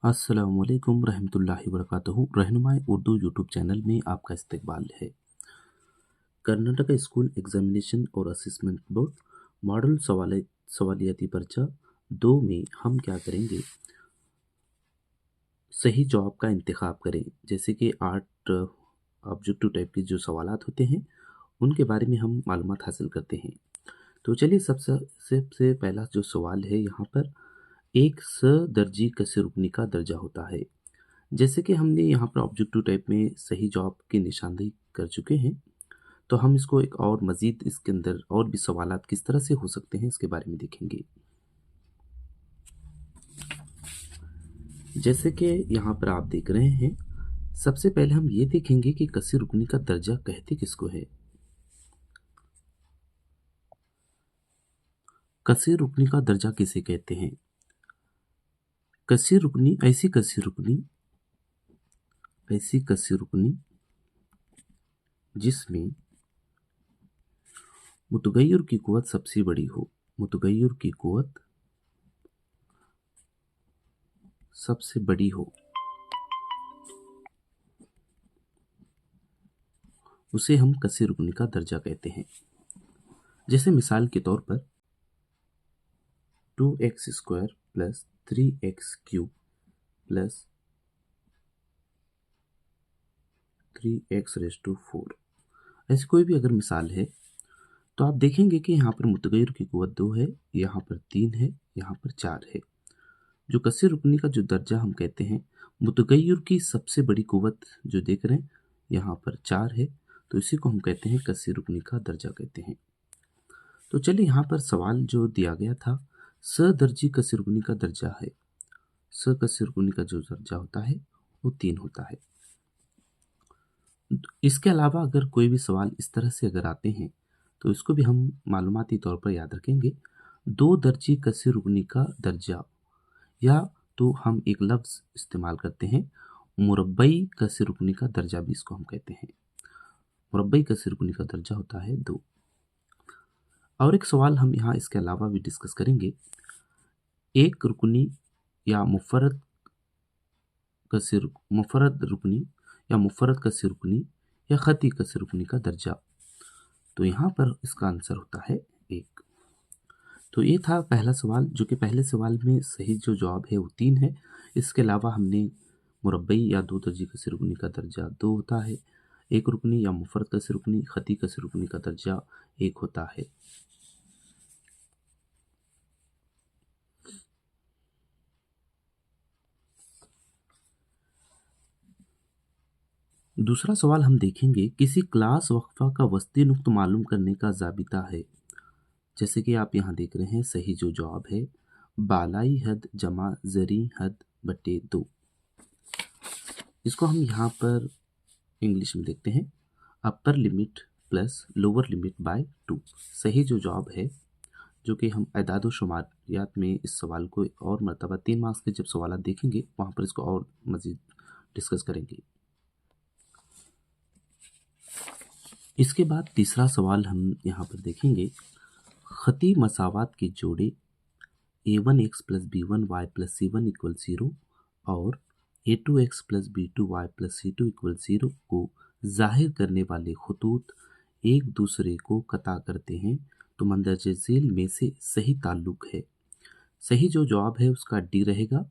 अस्सलामुअलैकुम रहमतुल्लाहि वबरकातुहू। रहनुमाए Urdu YouTube channel में आपका इस्तकबाल है। कर्नाटका स्कूल एग्जामिनेशन और असेसमेंट बोर्ड मॉडल सवालियाती पर्चा 2 में हम क्या करेंगे, सही जवाब का इंतखाब करें। जैसे कि 8 ऑब्जेक्टिव टाइप के जो सवालात होते हैं उनके बारे में हम मालूमात हासिल करते हैं। तो चलिए सबसे पहला जो सवाल है यहाँ पर, एक सदर्जी कसे रुकनी का दर्जा होता है। जैसे कि हमने यहाँ पर ऑब्जेक्टिव टाइप में सही जवाब की निशानदेही कर चुके हैं, तो हम इसको एक और मज़ीद इसके अंदर और भी सवालात किस तरह से हो सकते हैं इसके बारे में देखेंगे। जैसे कि यहाँ पर आप देख रहे हैं, सबसे पहले हम ये देखेंगे कि कसी रुकनी का दर्जा कहते किसको है। कसी रुकनी का दर्जा किसे कहते हैं? कसी रुकनी ऐसी कसी रुकनी जिसमें मुतगय्यर की कुव्वत सबसे बड़ी हो। मुतगय्यर की कुव्वत सबसे बड़ी हो, उसे हम कसी रुकनी का दर्जा कहते हैं। जैसे मिसाल के तौर पर 2x² plus 3x³ plus 3x⁴। ऐसी कोई भी अगर मिसाल है तो आप देखेंगे कि यहाँ पर मुतगय्यर की कुव्वत 2 है, यहाँ पर 3 है, यहाँ पर 4 है। जो कसी रुकनी का जो दर्जा हम कहते हैं, मुतगय्यर की सबसे बड़ी कुव्वत जो देख रहे हैं यहाँ पर 4 है, तो इसी को हम कहते हैं कसी रुकनी का दर्जा कहते हैं। तो चलिए यहाँ पर सवाल जो दिया गया था, सदर्जी कसी रुकनी का दर्जा है। स कसी रुकनी का जो दर्जा होता है वो 3 होता है। इसके अलावा अगर कोई भी सवाल इस तरह से अगर आते हैं तो इसको भी हम मालूमाती तौर पर याद रखेंगे। 2 दर्जी कसी रुकनी का दर्जा, या तो हम एक लफ्ज़ इस्तेमाल करते हैं, मुरब्बई कसी रुकनी का दर्जा भी इसको हम कहते हैं। मुरब्बई कसी रुकनी का दर्जा होता है 2। और एक सवाल हम यहाँ इसके अलावा भी डिस्कस करेंगे। एक रुकनी या मुफरद रुकनी या मुफरद कसी रुकनी या खती कसी रुकनी का दर्जा, तो यहाँ पर इसका आंसर होता है 1। तो ये था पहला सवाल, जो कि पहले सवाल में सही जो जवाब है वो 3 है। इसके अलावा हमने मुरब्बई या 2 दर्जी कसी रुकनी का दर्जा 2 होता है। एक रुकनी या मुफरद कसी रुकनी, खती कसी रुकनी का दर्जा 1 होता है। दूसरा सवाल हम देखेंगे, किसी क्लास वक्फा का वस्ती नुक्त मालूम करने का ज़ाबिता है। जैसे कि आप यहाँ देख रहे हैं, सही जो जवाब है बालाई हद जमा ज़री हद बटे 2। इसको हम यहाँ पर इंग्लिश में देखते हैं, upper limit plus lower limit by 2। सही जो जवाब है, जो कि हम एदाद व शुमारियात में इस सवाल को और मरतबा 3 मार्क्स के जब सवाल देखेंगे वहाँ पर इसको और मज़ीद डिस्कस करेंगे। इसके बाद तीसरा सवाल हम यहाँ पर देखेंगे, खती मसावात के जोड़े a1x plus b1y plus c1 equal 0 और a2x plus b2y plus c2 equal 0 को जाहिर करने वाले खतूत एक दूसरे को कता करते हैं, तो मंदरजे झेल में से सही ताल्लुक है। सही जो जवाब है उसका डी रहेगा।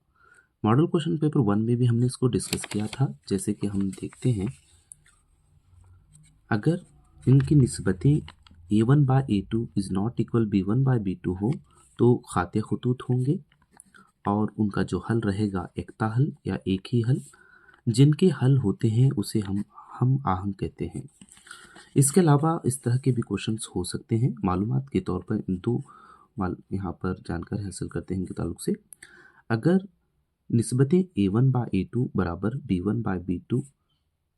मॉडल क्वेश्चन पेपर 1 में भी हमने इसको डिस्कस किया था। जैसे कि हम देखते हैं, अगर इनकी निस्बतें a1 by a2 is not equal b1 by b2 हो तो खाते खतूत होंगे और उनका जो हल रहेगा एकता हल या एक ही हल। जिनके हल होते हैं उसे हम आहंग कहते हैं। इसके अलावा इस तरह के भी क्वेश्चंस हो सकते हैं। मालूमात के तौर पर इन दो यहाँ पर जानकारी हासिल करते हैं इनके ताल्लुक से। अगर निस्बतें a1 बाय a2 बराबर b1 by b2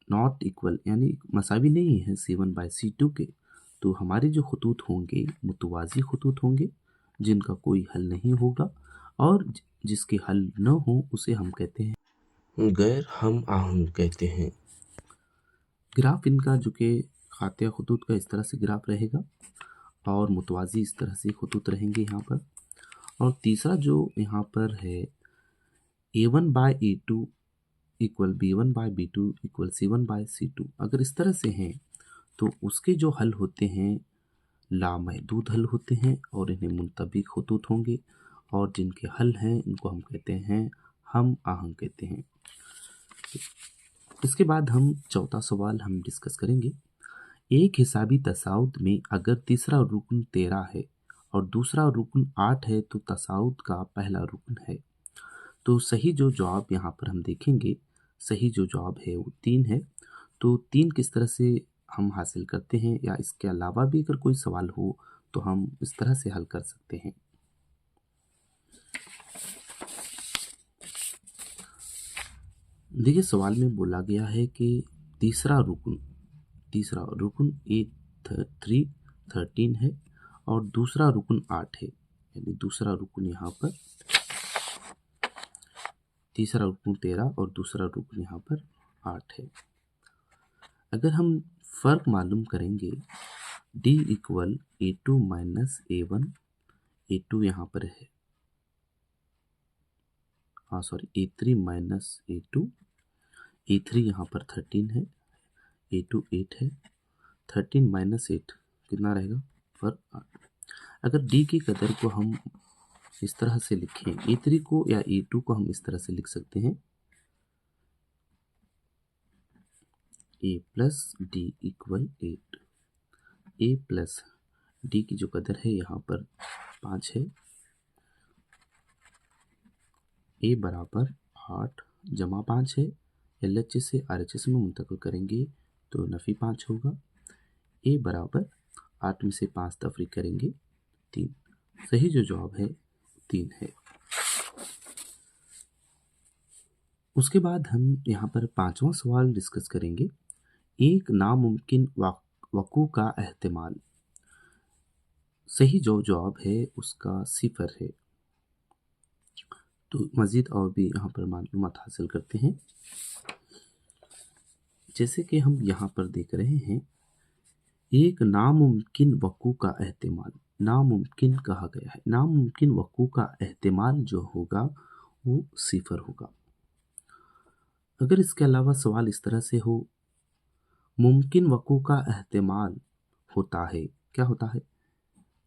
not equal यानी मसावी नहीं है c1 बाय c2 के, तो हमारे जो खतूत होंगे मुतवाज़ी खतूत होंगे जिनका कोई हल नहीं होगा, और जिसके हल न हो उसे हम कहते हैं गैर हम आहंग कहते हैं। ग्राफ इनका जो कि खाते खतूत का इस तरह से ग्राफ रहेगा और मुतवाज़ी इस तरह से खतूत रहेंगे यहाँ पर। और तीसरा जो यहाँ पर है A1/A2 equal B1/B2 equal C1/C2 अगर इस तरह से हैं तो उसके जो हल होते हैं लामहदूद हल होते हैं और इन्हें मुंतबिक खतूत होंगे, और जिनके हल हैं इनको हम कहते हैं हम आहंग कहते हैं। इसके बाद हम चौथा सवाल हम डिस्कस करेंगे। एक हिसाबी तसाउद में अगर तीसरा रुकन 13 है और दूसरा रुकन 8 है तो तसाउद का पहला रुकन है। तो सही जो जवाब यहाँ पर हम देखेंगे, सही जो जवाब है वो 3 है। तो 3 किस तरह से हम हासिल करते हैं, या इसके अलावा भी अगर कोई सवाल हो तो हम इस तरह से हल कर सकते हैं। देखिए सवाल में बोला गया है कि तीसरा रुकन 13 है और दूसरा रुकन 8 है, यानी दूसरा रुकन यहाँ पर, तीसरा रुकन 13 और दूसरा रुकन यहाँ पर 8 है। अगर हम फ़र्क मालूम करेंगे, D equal A2 minus A1, A2 यहाँ पर है, A3 माइनस A2, A3 यहाँ पर 13 है, A2 8 है, 13 माइनस 8 कितना रहेगा, फर्क 8। अगर D की कदर को हम इस तरह से लिखें, A3 को या A2 को हम इस तरह से लिख सकते हैं, A plus D equal 8। A plus D की जो कदर है यहाँ पर 5 है, A बराबर 8 जमा 5 है, LHS से RHS में मुंतकिल करेंगे तो नफ़ी 5 होगा। A बराबर 8 में से 5 तफरीक करेंगे 3। सही जो जवाब है 3 है। उसके बाद हम यहाँ पर पांचवा सवाल डिस्कस करेंगे। एक नामुमकिन वक़ू का एहतिमाल। सही जो जवाब है उसका 0 है। तो मज़ीद और भी यहाँ पर मालूमात हासिल करते हैं। जैसे कि हम यहाँ पर देख रहे हैं, एक नामुमकिन वक़ू का एहतिमाल, नामुमकिन कहा गया है, नामुमकिन वक़ू का एहतिमाल जो होगा वो 0 होगा। अगर इसके अलावा सवाल इस तरह से हो, मुमकिन वक़ू का एहतिमाल होता है, क्या होता है,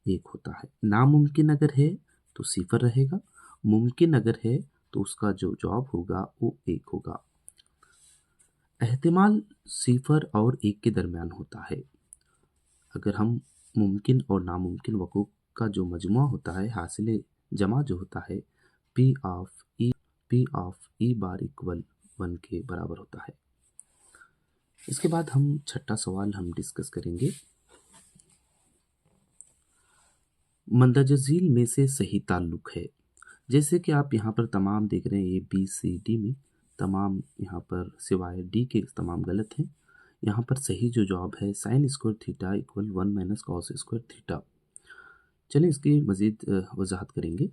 1 होता है। नामुमकिन अगर है तो 0 रहेगा, मुमकिन अगर है तो उसका जो जवाब होगा वो 1 होगा। एहतिमाल 0 और 1 के दरमियान होता है। अगर हम मुमकिन और नामुमकिन वक़ू का जो मजमुआ होता है, हासिल जमा जो होता है, P of E bar equal 1 के बराबर होता है। इसके बाद हम छठा सवाल हम डिस्कस करेंगे। मंदजजील में से सही ताल्लुक है। जैसे कि आप यहाँ पर तमाम देख रहे हैं, ये BCD में तमाम यहाँ पर सिवाय D के तमाम गलत हैं। यहाँ पर सही जो जवाब है sine square theta equal 1 minus cos square theta. चलिए इसकी मज़ीद वजाहत करेंगे।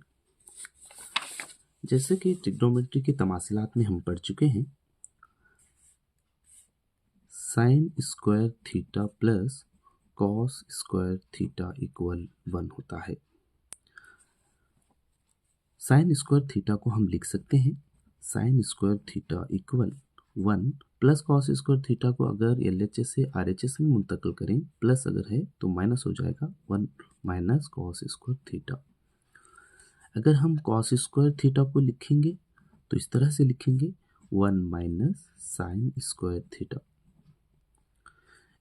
जैसे कि ट्रिग्नोमेट्री के तमासिलात में हम पढ़ चुके हैं, sine square theta plus cos square theta equal 1 होता है। साइन स्क्वायर थीटा को हम लिख सकते हैं sine square theta equal 1 plus cos square theta को अगर LHS से RHS में मुंतकिल करें, प्लस अगर है तो माइनस हो जाएगा 1 माइनस कॉस स्क्वायर थीटा। अगर हम कॉस स्क्वायर थीटा को लिखेंगे तो इस तरह से लिखेंगे 1 माइनस साइन स्क्वायर थीटा।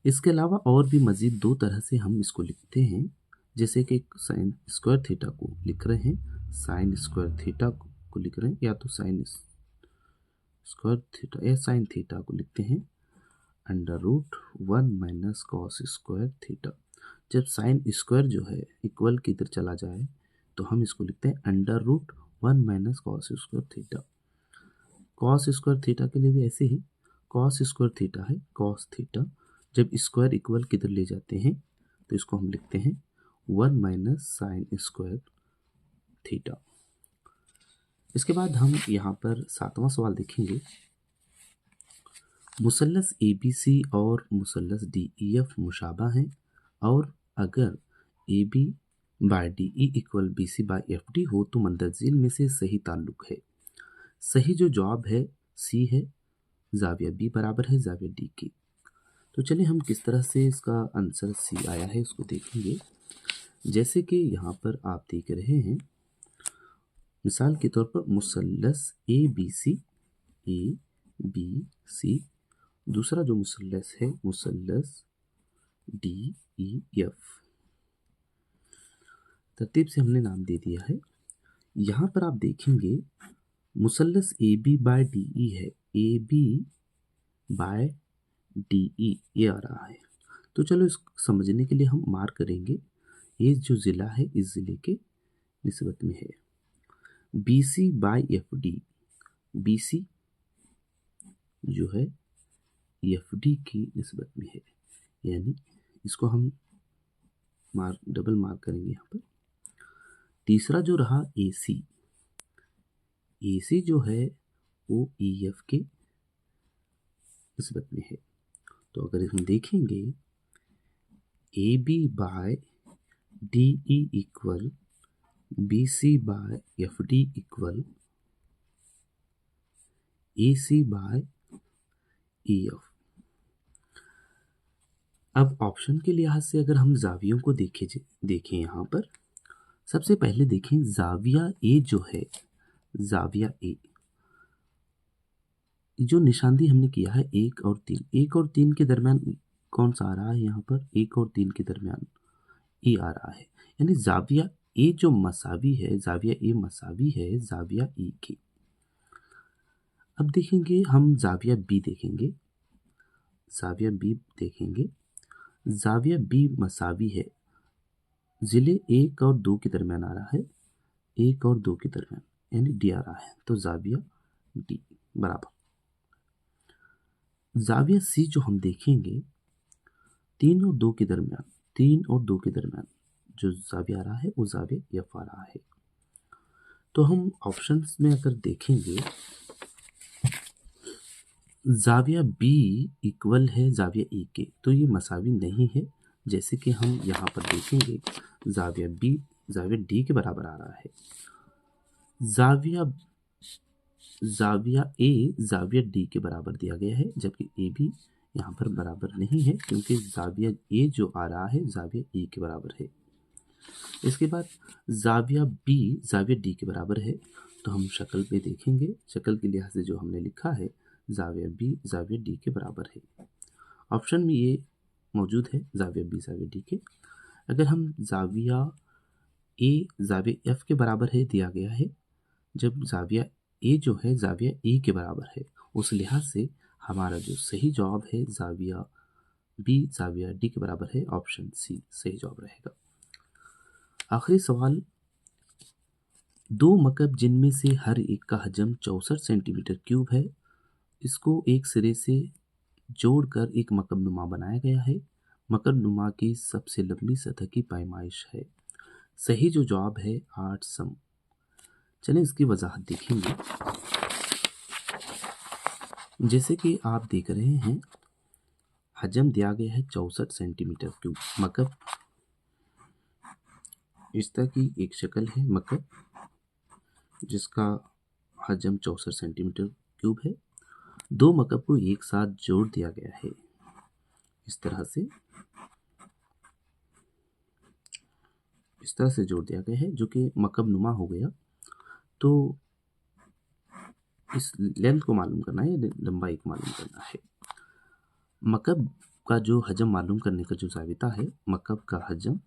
इसके अलावा और भी मज़ीद 2 तरह से हम इसको लिखते हैं। जैसे कि साइन स्क्वायर थीटा को लिख रहे हैं, साइन स्क्वायर थीटा को लिख रहे हैं, या तो साइन स्क्वायर थीटा या साइन थीटा को लिखते हैं √1 माइनस कॉस स्क्वायर थीटा। जब साइन स्क्वायर जो है इक्वल की इधर चला जाए तो हम इसको लिखते हैं √1 minus cos square theta. Cos square theta के लिए भी ऐसे ही, कॉस स्क्वायर थीटा है कॉस थीटा, जब स्क्वायर इक्वल किधर ले जाते हैं तो इसको हम लिखते हैं 1 माइनस साइन स्क्वायर थीटा। इसके बाद हम यहाँ पर 7वां सवाल देखेंगे। मुसल्लस ABC और मुसल्लस DEF मुशाबा हैं, और अगर AB by DE equal BC by FD हो तो मंदरजील में से सही ताल्लुक है। सही जो जवाब है सी है, जाविया बी बराबर है जाविया डी के। तो चलिए हम किस तरह से इसका आंसर सी आया है उसको देखेंगे। जैसे कि यहाँ पर आप देख रहे हैं, मिसाल के तौर पर मुसल्लस ए बी सी, दूसरा जो मुसल्लस है मुसल्लस डी ई एफ, तरतीब से हमने नाम दे दिया है। यहाँ पर आप देखेंगे मुसल्लस A B by D E है, A B by D E ये आ रहा है। तो चलो इसको समझने के लिए हम मार्क करेंगे, ये जो ज़िला है इस ज़िले के निस्बत में है। B C by F D, B C जो है एफ डी की निस्बत में है, यानी इसको हम डबल मार्क करेंगे यहाँ पर। तीसरा जो रहा ए सी जो है वो ई एफ के निस्बत में है। तो अगर हम देखेंगे A B by D E equal B C by F D equal A C by E F. अब ऑप्शन के लिहाज से अगर हम जावियों को देखें यहाँ पर, सबसे पहले देखें जाविया ए जो है, जाविया ए जो निशानदी हमने किया है 1 और 3, 1 और 3 के दरमियान कौन सा आ रहा है यहाँ पर, 1 और 3 के दरमियान ए आ रहा है, यानी जाविया ए जो मसावी है, जाविया ए मसावी है जाविया ई के। अब देखेंगे हम जाविया बी देखेंगे, जाविया बी देखेंगे, जाविया बी मसावी है, ज़िले 1 और 2 के दरमियान आ रहा है, 1 और 2 के दरमियान यानी डी आ रहा है, तो जाविया डी बराबर। जाविया सी जो हम देखेंगे 3 और 2 के दरमियान, 3 और 2 के दरमियान जो जाविया आ रहा है वो जाविया एफ आ रहा है। तो हम ऑप्शंस में अगर देखेंगे जाविया बी इक्वल है जाविया ई के, तो ये मसावी नहीं है, जैसे कि हम यहाँ पर देखेंगे जाविया बी जाविया डी के बराबर आ रहा है, जाविया ए जाविया डी के बराबर दिया गया है, जबकि ए भी यहाँ पर बराबर नहीं है क्योंकि जाविया ए जो आ रहा है जाविया ई के बराबर है। इसके बाद जाविया बी जाविया डी के बराबर है, तो हम शक्ल पे देखेंगे, शक्ल के लिहाज से जो हमने लिखा है जाविया बी जाविया डी के बराबर है। ऑप्शन में ये मौजूद है जाविया बी जाविया डी के। अगर हम जाविया ए जाविया एफ के बराबर है दिया गया है, जब जाविया ए जो है जाविया ई के बराबर है, उस लिहाज से हमारा जो सही जवाब है जाविया बी जाविया डी के बराबर है, ऑप्शन सी सही जवाब रहेगा। आखिरी सवाल, 2 मकब जिनमें से हर एक का हजम 64 सेंटीमीटर क्यूब है, इसको एक सिरे से जोड़कर एक मकब नुमा बनाया गया है, मकब नुमा की सबसे लंबी सतह की पैमाइश है। सही जो जवाब है 8 सम। चलें इसकी वजाहत देखेंगे। जैसे कि आप देख रहे हैं हजम दिया गया है 64 सेंटीमीटर क्यूब, मकब इस तरह की एक शक्ल है मकब जिसका हजम 64 सेंटीमीटर क्यूब है। 2 मकब को एक साथ जोड़ दिया गया है इस तरह से जोड़ दिया गया है, जो कि मकब नुमा हो गया। तो इस लेंथ को मालूम करना है, लंबाई को मालूम करना है। मकब का जो हजम मालूम करने का जो ज़ाबिता है, मकब का हजम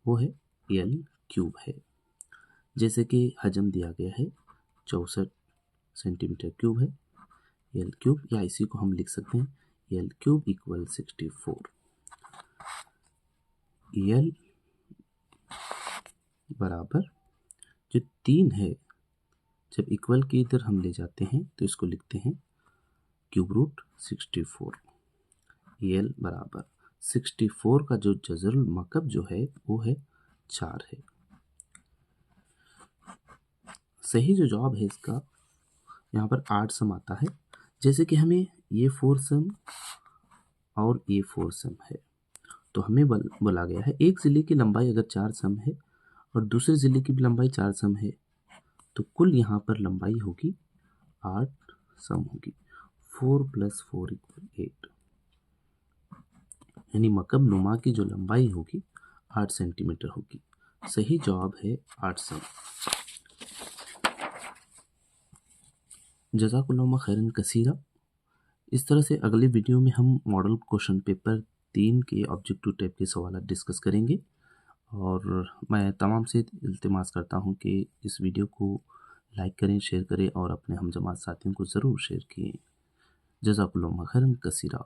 वो है एल क्यूब है। जैसे कि हजम दिया गया है 64 सेंटीमीटर क्यूब है, एल क्यूब, या इसी को हम लिख सकते हैं एल क्यूब इक्वल 64। एल बराबर जो 3 है, जब इक्वल के इधर हम ले जाते हैं तो इसको लिखते हैं क्यूब रूट 64। एल बराबर 64 का जो जज़रुल मकब जो है वो है 4 है। सही जो जवाब है इसका यहाँ पर 8 सम आता है। जैसे कि हमें ये 4 सम और ये 4 सम है, तो हमें बोला गया है एक ज़िले की लंबाई अगर 4 सम है और दूसरे ज़िले की भी लंबाई 4 सम है, तो कुल यहाँ पर लंबाई होगी 8 सम होगी। 4 + 4 = 8, यानी मकब नुमा की जो लंबाई होगी 8 सेंटीमीटर होगी। सही जवाब है 8 सम। जज़ाकुल्लाह खैरन कसीरा। इस तरह से अगले वीडियो में हम मॉडल क्वेश्चन पेपर 3 के ऑब्जेक्टिव टाइप के सवाल डिस्कस करेंगे। और मैं तमाम से इल्तिमास करता हूँ कि इस वीडियो को लाइक करें, शेयर करें और अपने हम जमात साथियों को ज़रूर शेयर किए। जज़ाकुल्लाह खैरन कसीरा।